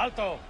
¡Alto!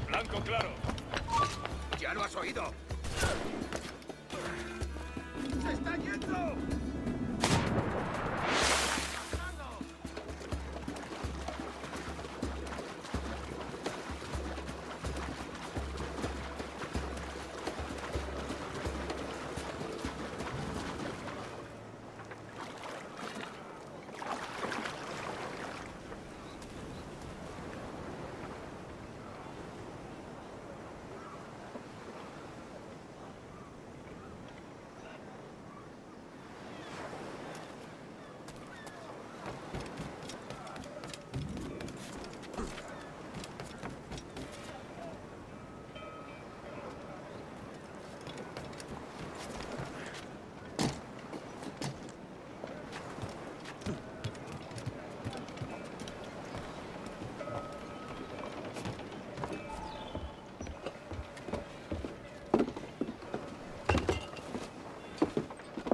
Blanco claro. ¡Ya lo has oído! ¡Se está yendo!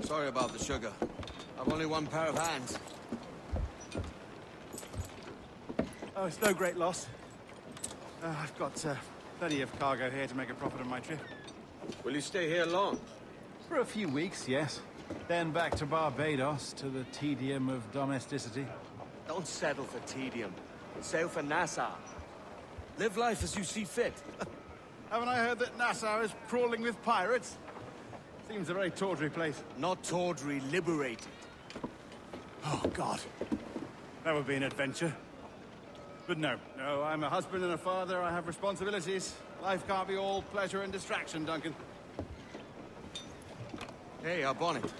Sorry about the sugar. I've only one pair of hands. Oh, it's no great loss. I've got plenty of cargo here to make a profit on my trip. Will you stay here long? For a few weeks, yes. Then back to Barbados, to the tedium of domesticity. Don't settle for tedium. Sail for Nassau. Live life as you see fit. Haven't I heard that Nassau is crawling with pirates? Seems a very tawdry place. Not tawdry, liberated. Oh, God. That would be an adventure. But no, I'm a husband and a father. I have responsibilities. Life can't be all pleasure and distraction, Duncan. Hey, our bonnet.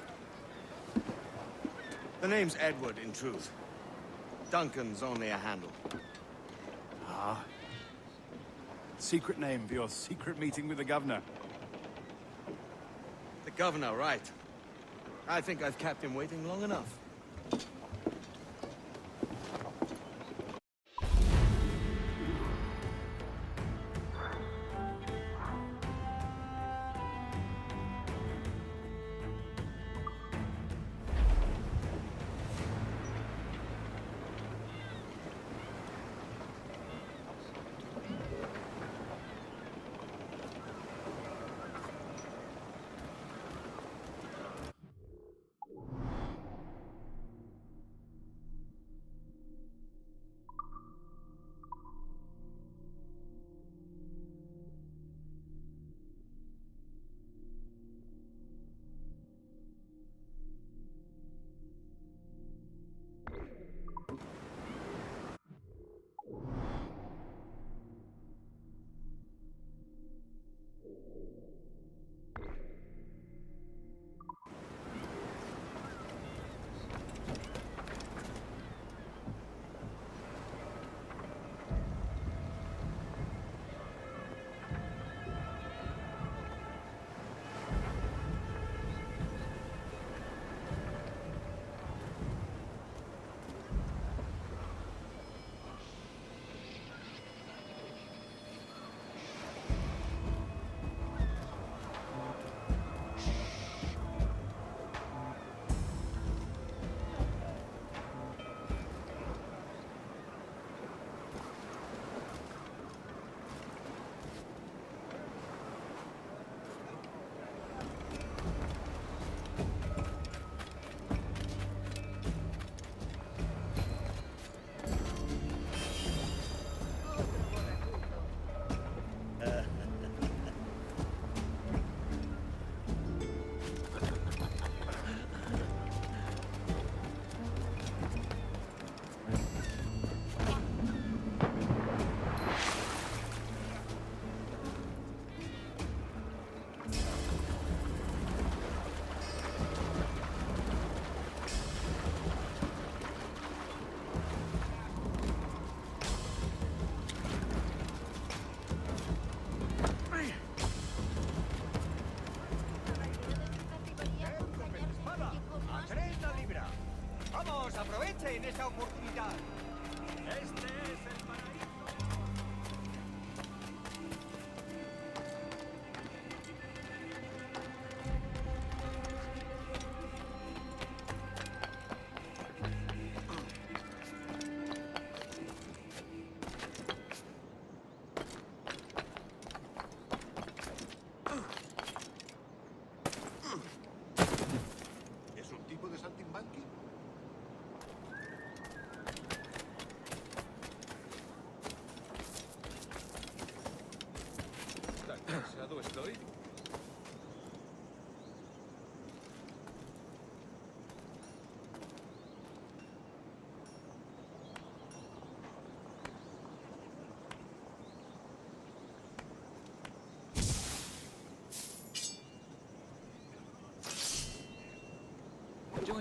The name's Edward, in truth. Duncan's only a handle. Ah. Secret name for your secret meeting with the governor. The governor, right. I think I've kept him waiting long enough.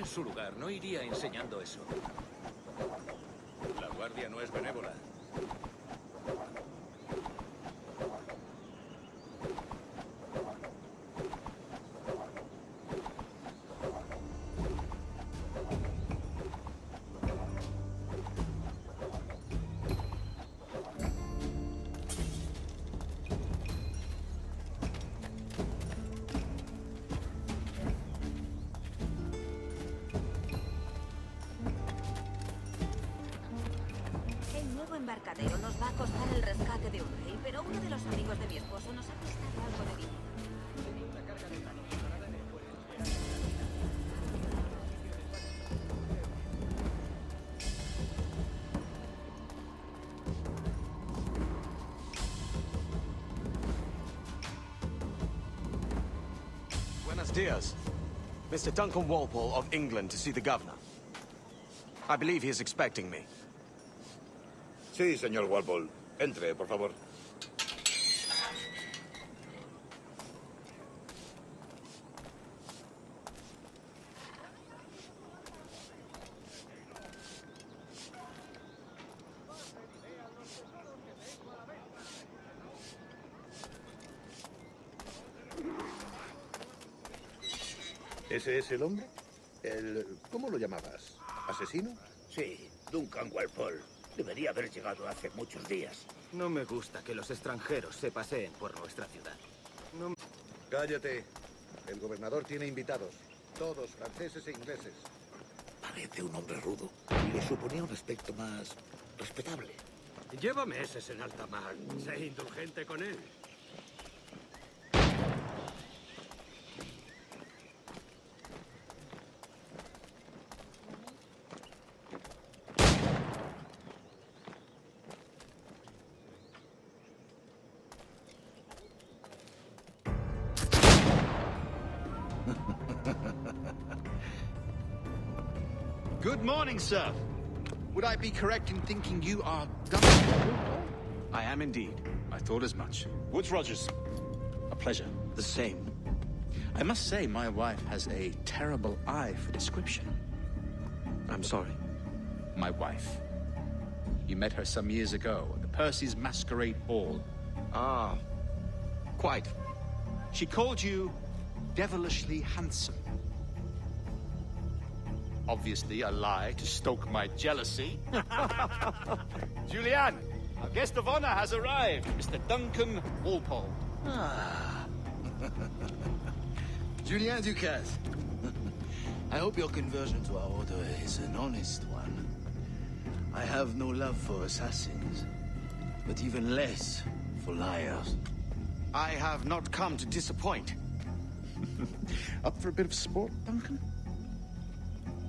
su lugar no iría enseñando eso. La guardia no es benévola. El nuevo embarcadero nos va a costar el rescate de un rey, pero uno de los amigos de mi esposo nos ha prestado algo de dinero. Buenos dias. Mr. Duncan Walpole of England to see the governor. I believe he is expecting me. Sí, señor Walpole. Entre, por favor. ¿Ese es el hombre? ¿Cómo lo llamabas? ¿Asesino? Sí, Duncan Walpole. Debería haber llegado hace muchos días. No me gusta que los extranjeros se paseen por nuestra ciudad. Cállate. El gobernador tiene invitados. Todos franceses e ingleses. Parece un hombre rudo. Le suponía un aspecto más respetable. Lleva meses en alta mar. Sé indulgente con él. Good morning, sir. Would I be correct in thinking you are Duncan? I am indeed. I thought as much. Woods Rogers. A pleasure. The same. I must say, my wife has a terrible eye for description. I'm sorry. My wife. You met her some years ago at the Percy's Masquerade Ball. Ah, quite. She called you devilishly handsome. Obviously a lie to stoke my jealousy. Julianne, our guest of honor has arrived, Mr. Duncan Walpole. Julien Ducasse. I hope your conversion to our order is an honest one. I have no love for assassins, but even less for liars. I have not come to disappoint. Up for a bit of sport, Duncan?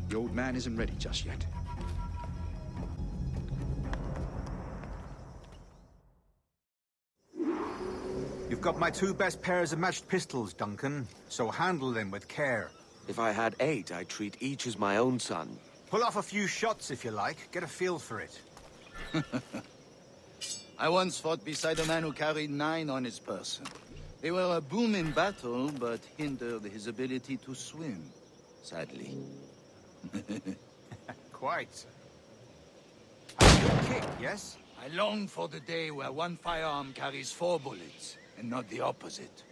The old man isn't ready just yet. You've got my two best pairs of matched pistols, Duncan, so handle them with care. If I had 8, I'd treat each as my own son. Pull off a few shots if you like, get a feel for it. I once fought beside a man who carried 9 on his person. They were a boon in battle, but hindered his ability to swim, sadly. Quite. A good kick, yes? I long for the day where one firearm carries 4 bullets, and not the opposite.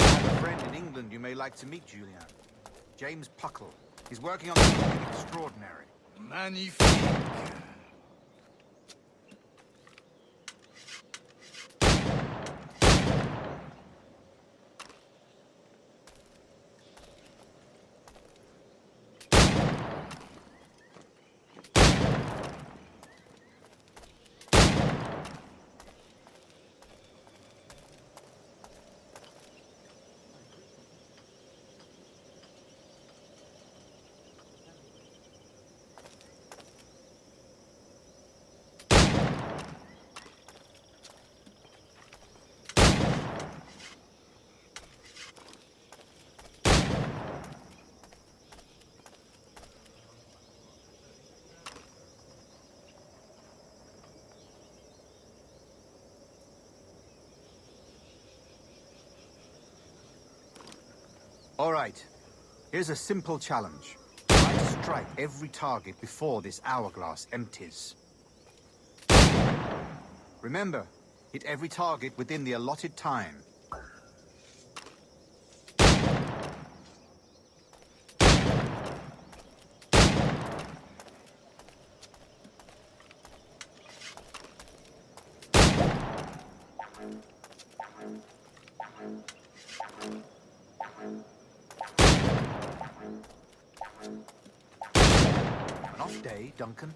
I have a friend in England you may like to meet, Julian. James Puckle. He's working on something extraordinary. Magnifique! All right. Here's a simple challenge. Try to strike every target before this hourglass empties. Remember, hit every target within the allotted time. An off day, Duncan.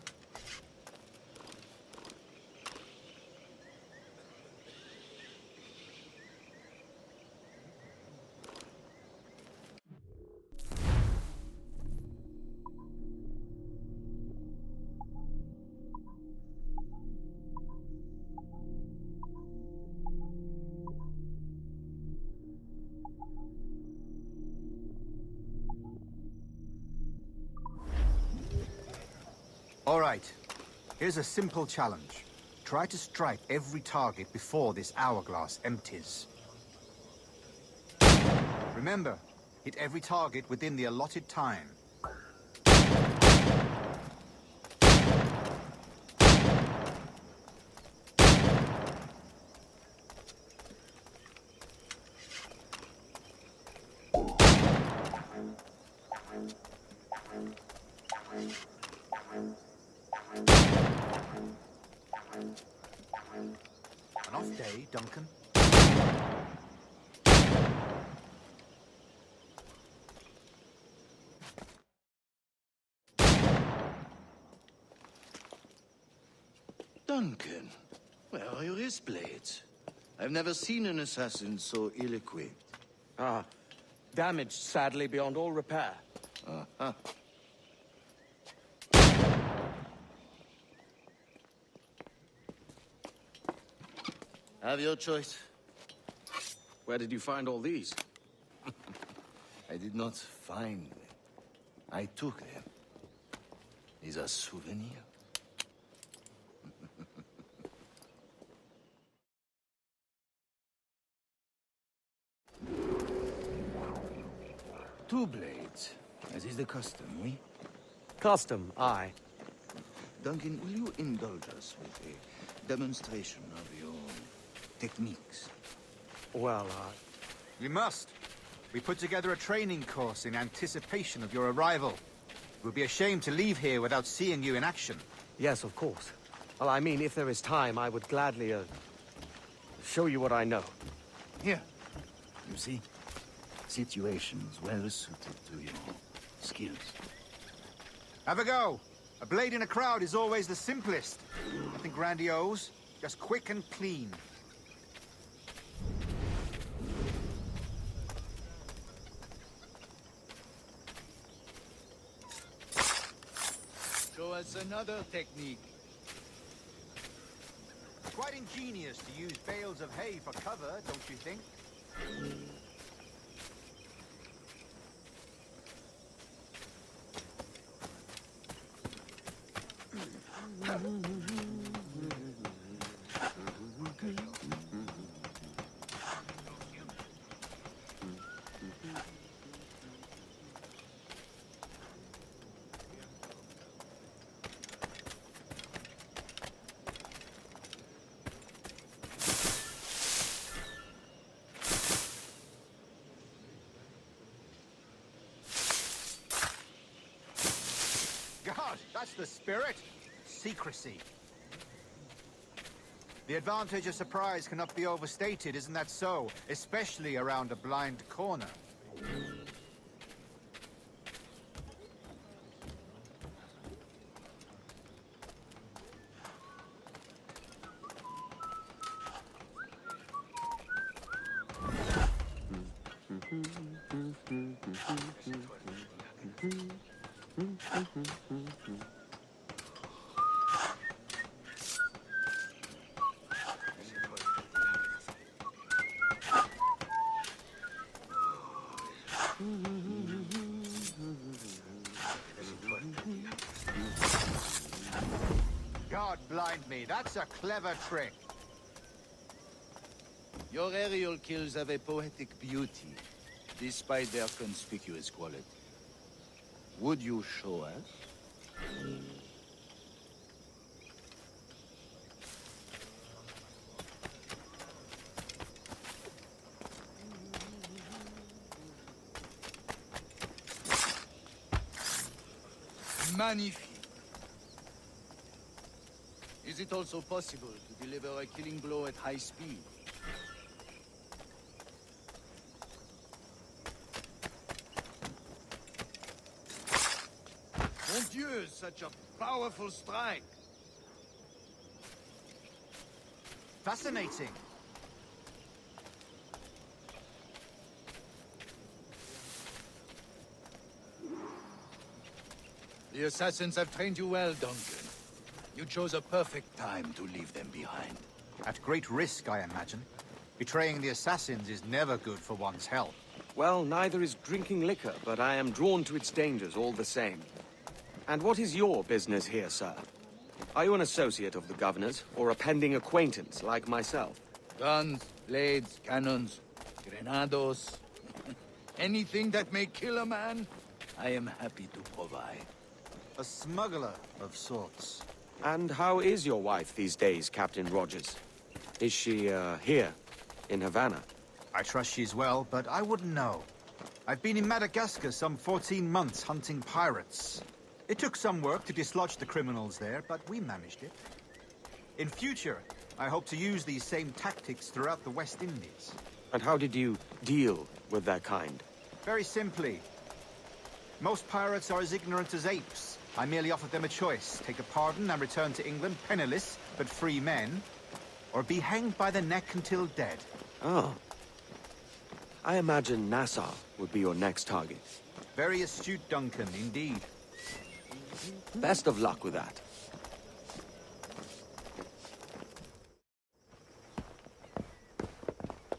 All right. Here's a simple challenge. Try to strike every target before this hourglass empties. Remember, hit every target within the allotted time. An off day, Duncan. Duncan, where are your wrist blades? I've never seen an assassin so ill-equipped. Ah, damaged sadly beyond all repair. Uh-huh. Have your choice. Where did you find all these? I did not find them. I took them. Is a souvenir. Two blades, as is the custom, oui? Custom, aye. Duncan, will you indulge us with a demonstration of your techniques? Well, We must. We put together a training course in anticipation of your arrival. It would be a shame to leave here without seeing you in action. yes, of course. Well, I mean, if there is time, I would gladly, show you what I know. Here, you see? Situations well suited to your skills. Have a go. A blade in a crowd is always the simplest. Nothing grandiose, just quick and clean. Show us another technique. Quite ingenious to use bales of hay for cover, don't you think? God, that's the spirit. Secrecy. The advantage of surprise cannot be overstated, isn't that so? Especially around a blind corner. God blind me, that's a clever trick. Your aerial kills have a poetic beauty. despite their conspicuous quality. Would you show us? Magnifique. Is it also possible to deliver a killing blow at high speed? Mon Dieu, such a powerful strike! Fascinating. The assassins have trained you well, Duncan. You chose a perfect time to leave them behind. At great risk, I imagine. Betraying the assassins is never good for one's health. Well, neither is drinking liquor, but I am drawn to its dangers all the same. And what is your business here, sir? Are you an associate of the governor's, or a pending acquaintance like myself? Guns, blades, cannons, grenados. Anything that may kill a man, I am happy to provide. A smuggler of sorts. And how is your wife these days, Captain Rogers? Is she, here, in Havana? I trust she's well, but I wouldn't know. I've been in Madagascar some 14 months hunting pirates. It took some work to dislodge the criminals there, but we managed it. In future, I hope to use these same tactics throughout the West Indies. And how did you deal with that kind? Very simply. Most pirates are as ignorant as apes. I merely offered them a choice. Take a pardon and return to England penniless, but free men, or be hanged by the neck until dead. Oh. I imagine Nassau would be your next target. Very astute, Duncan, indeed. Best of luck with that.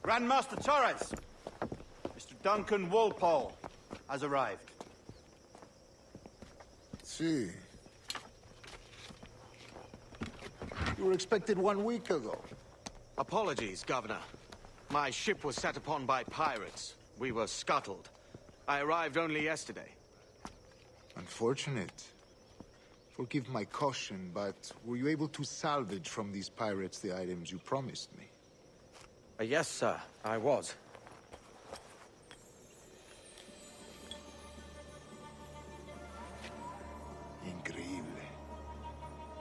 Grandmaster Torres! Mr. Duncan Walpole has arrived. See. You were expected 1 week ago. Apologies, Governor. My ship was set upon by pirates. We were scuttled. I arrived only yesterday. Unfortunate. Forgive my caution, but were you able to salvage from these pirates the items you promised me? Yes, sir, I was. Increíble.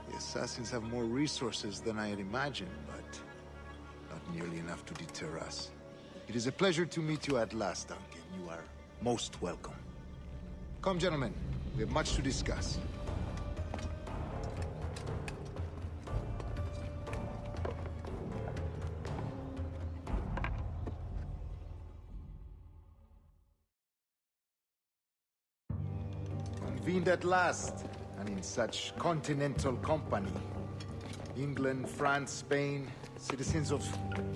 The assassins have more resources than I had imagined, but not nearly enough to deter us. It is a pleasure to meet you at last, Duncan. You are most welcome. Come, gentlemen. We have much to discuss. Convened at last, and in such continental company. England, France, Spain, citizens of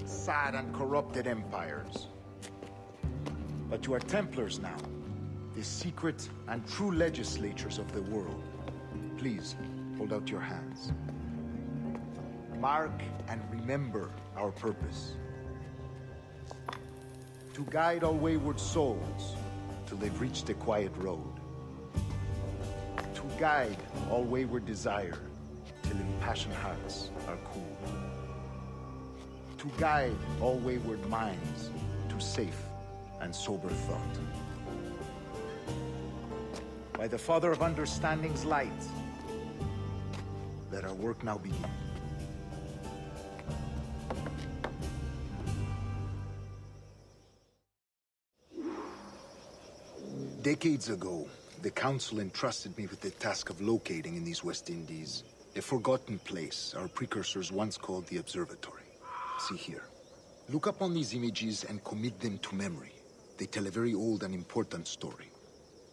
sad and corrupted empires. But you are Templars now, the secret and true legislators of the world. Please, hold out your hands. Mark and remember our purpose. To guide all wayward souls till they've reached the quiet road. To guide all wayward desire till impassioned hearts are cool. To guide all wayward minds to safe and sober thought. By the Father of Understanding's light, let our work now begin. Decades ago, the Council entrusted me with the task of locating in these West Indies a forgotten place our precursors once called the Observatory. See here. Look upon these images and commit them to memory. They tell a very old and important story.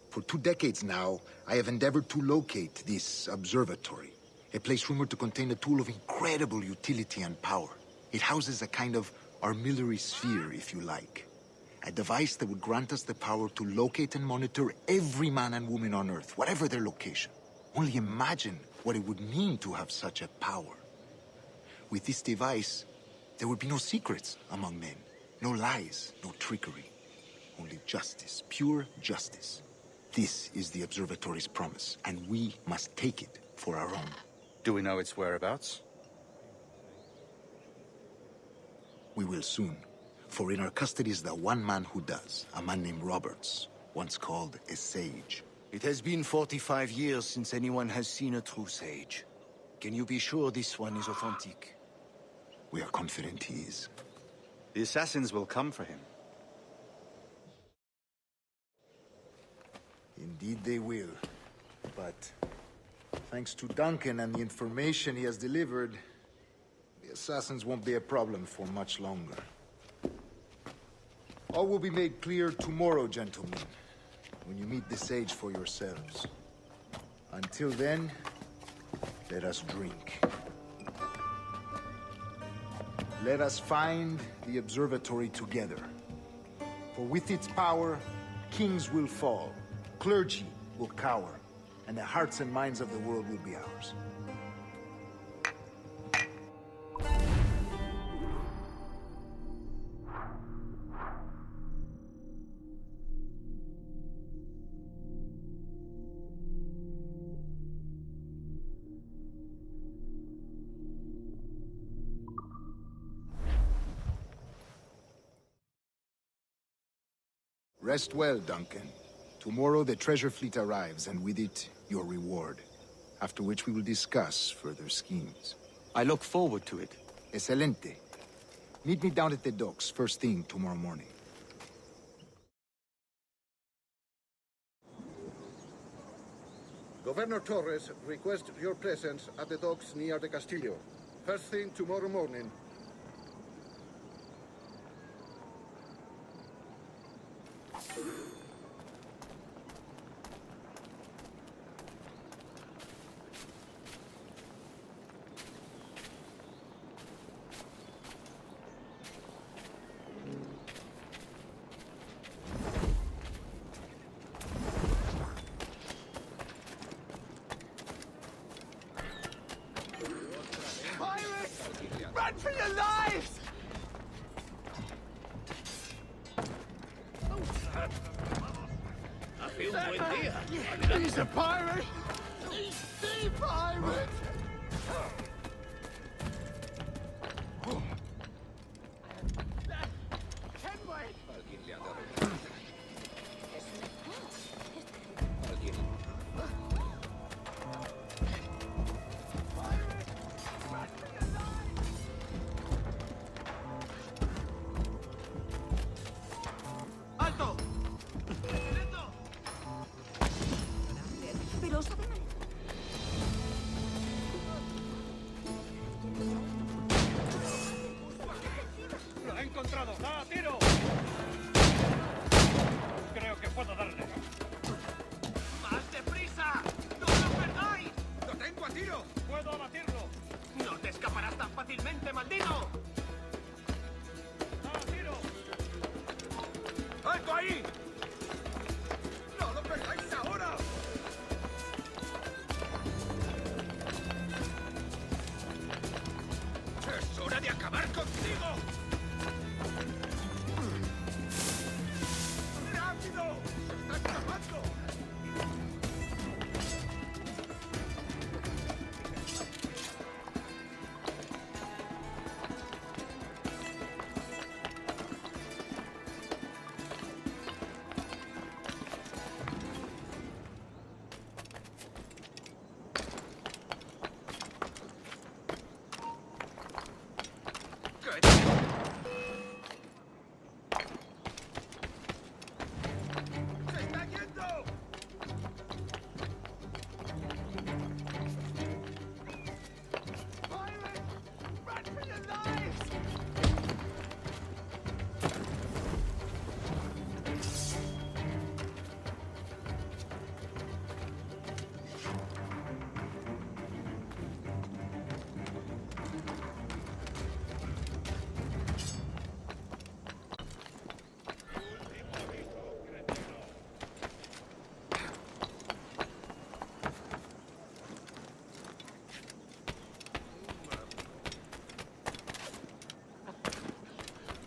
For 2 decades now, I have endeavored to locate this observatory, a place rumored to contain a tool of incredible utility and power. It houses a kind of armillary sphere, if you like. A device that would grant us the power to locate and monitor every man and woman on Earth, whatever their location. Only imagine what it would mean to have such a power. With this device, there would be no secrets among men, no lies, no trickery. Only justice, pure justice. This is the Observatory's promise, and we must take it for our own. Do we know its whereabouts? We will soon. For in our custody is the one man who does, a man named Roberts, once called a sage. It has been 45 years since anyone has seen a true sage. Can you be sure this one is authentic? We are confident he is. The assassins will come for him. Indeed they will. But thanks to Duncan and the information he has delivered, the assassins won't be a problem for much longer. All will be made clear tomorrow, gentlemen, when you meet the sage for yourselves. Until then, let us drink. Let us find the Observatory together. For with its power, kings will fall, clergy will cower, and the hearts and minds of the world will be ours. Rest well, Duncan. Tomorrow the treasure fleet arrives, and with it, your reward. After which we will discuss further schemes. I look forward to it. Excelente. Meet me down at the docks first thing tomorrow morning. Governor Torres requests your presence at the docks near the Castillo. First thing tomorrow morning. Run for your lives! Hace un buen día. He's a pirate! He's the pirate! Alguien le ha dado. Alguien. ¡Alto! Pero sabe mal. ¡Lo he encontrado! ¡Da, tiro! Creo que puedo darle. ¡Más deprisa! ¡No lo perdáis! ¡Lo tengo a tiro! ¡Puedo abatirlo! ¡No te escaparás tan fácilmente, maldito! ¡Da, tiro! ¡Alto ahí! ¡No lo perdáis ahora! ¡Es hora de acabar contigo! ¡Rápido! ¡Se está escapando! ¡Se está yendo! Pirates! Run for your lives!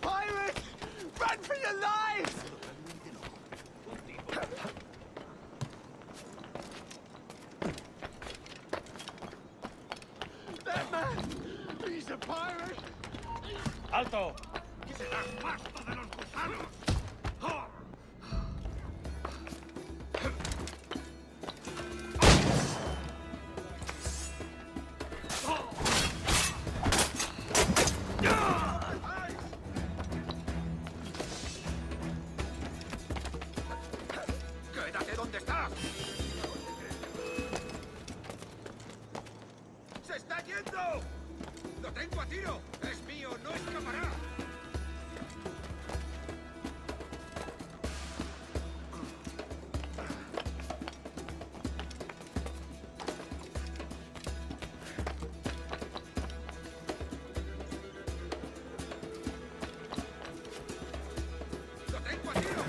Pirates! Run for your lives! ¡Alto! ¡Quédate donde estás! ¡Se está yendo! ¡Lo tengo a tiro! ¡Es mío! ¡No escapará! ¡Lo tengo a tiro!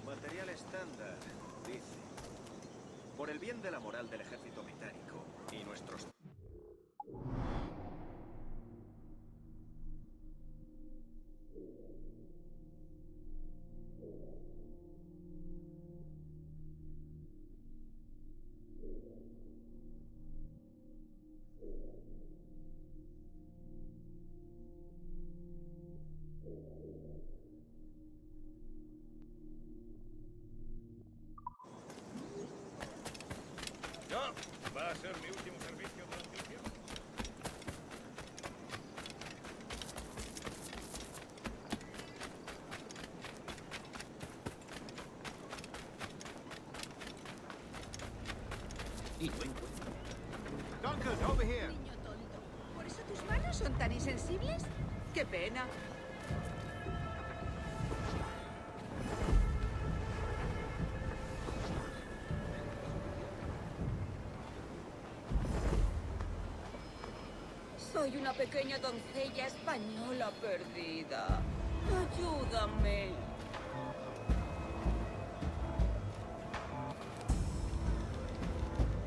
Material estándar, dice. Por el bien de la moral del ejército británico y nuestros... No, va a ser mi último servicio durante el tiempo. Duncan, over here. Niño tonto. ¿Por eso tus manos son tan insensibles? ¡Qué pena! Soy una pequeña doncella española perdida. Ayúdame.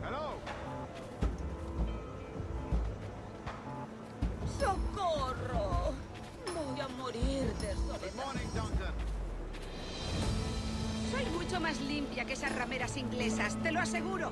Hello. ¡Socorro! Voy a morir de Good soledad. morning, Duncan. Soy mucho más limpia que esas rameras inglesas, te lo aseguro.